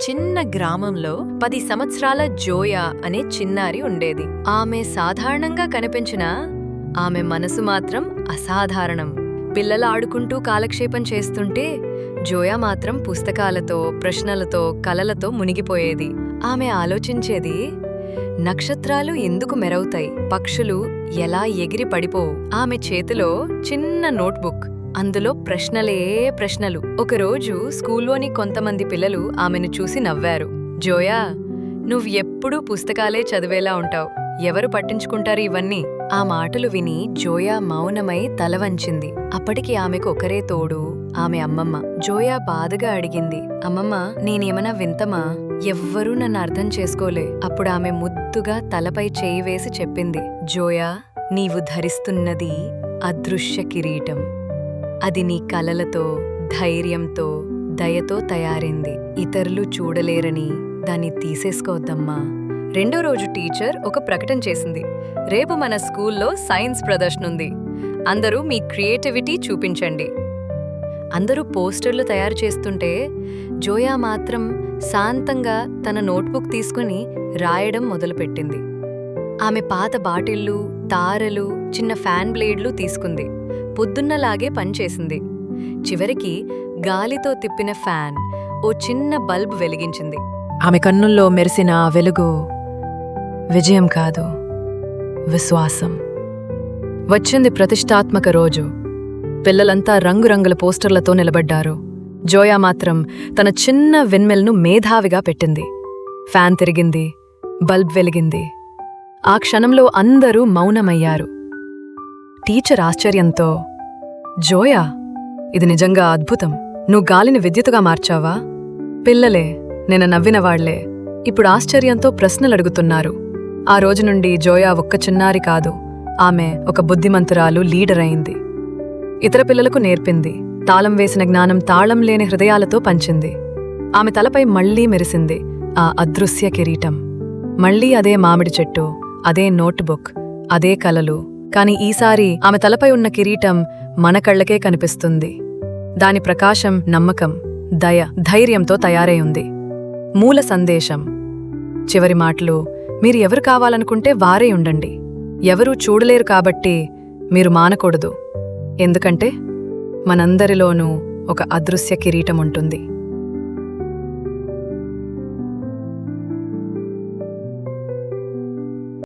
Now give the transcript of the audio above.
చిన్న గ్రామంలో 10 సంవత్సరాల జోయా అనే చిన్నారి ఉండేది. ఆమె సాధారణంగా కనిపించినా ఆమె మనసు మాత్రం అసాధారణం. పిల్లలు ఆడుకుంటూ కాలక్షేపం చేస్తుంటే జోయా మాత్రం పుస్తకాలతో, ప్రశ్నలతో, కలలతో మునిగిపోయేది. ఆమె ఆలోచించేది, నక్షత్రాలు ఎందుకు మెరవుతాయి, పక్షులు ఎలా ఎగిరి పడిపోవు. ఆమె చేతిలో చిన్న నోట్బుక్, అందులో ప్రశ్నలు. ఒకరోజు స్కూల్లోని కొంతమంది పిల్లలు ఆమెను చూసి నవ్వారు. జోయా, నువ్వెప్పుడూ పుస్తకాలే చదివేలా ఉంటావు, ఎవరు పట్టించుకుంటారు ఇవన్నీ? ఆ మాటలు విని జోయా మౌనమై తల వంచింది. అప్పటికి ఆమెకు ఒకరే తోడు, ఆమె అమ్మమ్మ. జోయా బాధగా అడిగింది, అమ్మమ్మ, నేనేమన్నా వింతమా? ఎవ్వరూ నన్ను అర్థం చేసుకోలే. అప్పుడు ఆమె ముద్దుగా తలపై చేయి వేసి చెప్పింది, జోయా, నీవు ధరిస్తున్నది అదృశ్య కిరీటం. అది నీ కలలతో, ధైర్యంతో, దయతో తయారైంది. ఇతరులు చూడలేరని దాన్ని తీసేసుకోవద్దమ్మా. రెండో రోజు టీచర్ ఒక ప్రకటన చేసింది, రేపు మన స్కూల్లో సైన్స్ ప్రదర్శన ఉంది. అందరూ మీ క్రియేటివిటీ చూపించండి. అందరూ పోస్టర్లు తయారు చేస్తుంటే జోయా మాత్రం శాంతంగా తన నోట్బుక్ తీసుకుని రాయడం మొదలుపెట్టింది. ఆమె పాత బాటిళ్లు, తారలు, చిన్న ఫ్యాన్ బ్లేడ్లు తీసుకుంది. పొద్దున్నలాగే పనిచేసింది. చివరికి గాలితో తిప్పిన ఫ్యాన్ ఓ చిన్న బల్బ్ వెలిగించింది. ఆమె కన్నుల్లో మెరిసిన ఆ వెలుగు విజయం కాదు, విశ్వాసం. వచ్చింది ప్రతిష్టాత్మక రోజు. పిల్లలంతా రంగురంగుల పోస్టర్లతో నిలబడ్డారు. జోయా మాత్రం తన చిన్న విన్మెల్ను మేధావిగా పెట్టింది. ఫ్యాన్ తిరిగింది, బల్బ్ వెలిగింది. ఆ క్షణంలో అందరూ మౌనమయ్యారు. టీచర్ ఆశ్చర్యంతో, జోయా, ఇది నిజంగా అద్భుతం. నువ్వు గాలిని విద్యుత్తుగా మార్చావా? పిల్లలే, నిన్న నవ్వినవాళ్లే ఇప్పుడు ఆశ్చర్యంతో ప్రశ్నలడుగుతున్నారు. ఆ రోజు నుండి జోయా ఒక్క చిన్నారి కాదు, ఆమె ఒక బుద్ధిమంతురాలు, లీడర్ అయింది. ఇతర పిల్లలకు నేర్పింది. తాళం వేసిన జ్ఞానం తాళం లేని హృదయాలతో పంచింది. ఆమె తలపై మళ్లీ మెరిసింది ఆ అదృశ్య కిరీటం. మళ్లీ అదే మామిడి చెట్టు, అదే నోట్బుక్, అదే కలలు. కాని ఈసారి ఆమె తలపై ఉన్న కిరీటం మన కళ్లకే కనిపిస్తుంది. దాని ప్రకాశం నమ్మకం, దయ, ధైర్యంతో తయారై ఉంది. మూల సందేశం, చివరి మాటలు, మీరు ఎవరు కావాలనుకుంటే వారే ఉండండి. ఎవరూ చూడలేరు కాబట్టి మీరు మానకూడదు. ఎందుకంటే మనందరిలోనూ ఒక అదృశ్య కిరీటం ఉంటుంది.